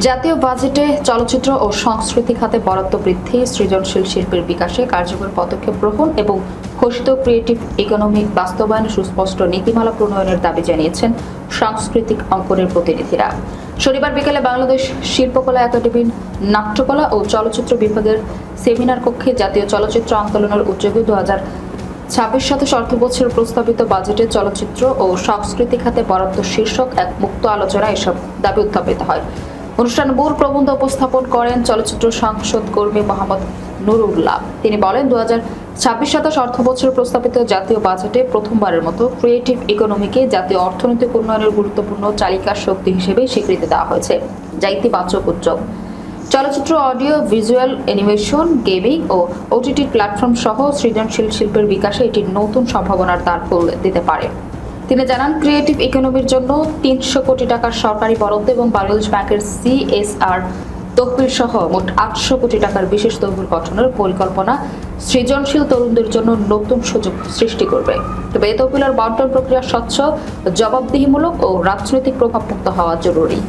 জাতীয় বাজেটে চলচ্চিত্র ও সংস্কৃতি খাতে বরাদ্দ বৃদ্ধি, সৃজনশীল শিল্পের বিকাশে কার্যকর পদক্ষেপ গ্রহণ এবং ঘোষিত ক্রিয়েটিভ ইকোনমিক বাস্তবায়নে সুস্পষ্ট নীতিমালা প্রণয়নের দাবি জানিয়েছেন সাংস্কৃতিক অঙ্গনের প্রতিনিধিরা। শনিবার বিকেলে বাংলাদেশ শিল্পকলা একাডেমির নাট্যকলা ও চলচ্চিত্র বিভাগের সেমিনার কক্ষে জাতীয় চলচ্চিত্র আন্দোলনের উদ্যোগে 2026-27 অর্থবছর প্রস্তাবিত বাজেটে চলচ্চিত্র ও সংস্কৃতি খাতে বরাদ্দ শীর্ষক এক মুক্ত আলোচনায় এসব দাবি উত্থাপিত হয়। অনুষ্ঠানে মূল প্রবন্ধ উপস্থাপন করেন চলচ্চিত্র সংসদ কর্মী মোহাম্মদ নুরুল্লাহ। তিনি বলেন, 2026-27 অর্থবছর প্রস্তাবিত জাতীয় বাজেটে প্রথমবারের মতো ক্রিয়েটিভ ইকোনমিকে জাতীয় অর্থনৈতিক উন্নয়নের গুরুত্বপূর্ণ চালিকা শক্তি হিসেবে স্বীকৃতি দেওয়া হয়েছে, যা ইতিবাচক উদ্যোগ। চলচ্চিত্র, অডিও ভিজুয়াল, অ্যানিমেশন, গেমিং ও ওটিটি প্ল্যাটফর্ম সহ সৃজনশীল শিল্পের বিকাশে এটি নতুন সম্ভাবনার দ্বার খুলে দিতে পারে। তিনি জানান, ক্রিয়েটিভ ইকোনমির জন্য 300 কোটি টাকার সরকারি বরাদ্দ এবং বাংলাদেশ ব্যাংকের CSR তহবিল সহ মোট 800 কোটি টাকার বিশেষ তহবিল গঠনের পরিকল্পনা সৃজনশীল তরুণদের জন্য নতুন সুযোগ সৃষ্টি করবে। তবে এই তহবিলের বন্টন প্রক্রিয়া স্বচ্ছ, জবাবদিহিমূলক ও রাজনৈতিক প্রভাবমুক্ত হওয়া জরুরি।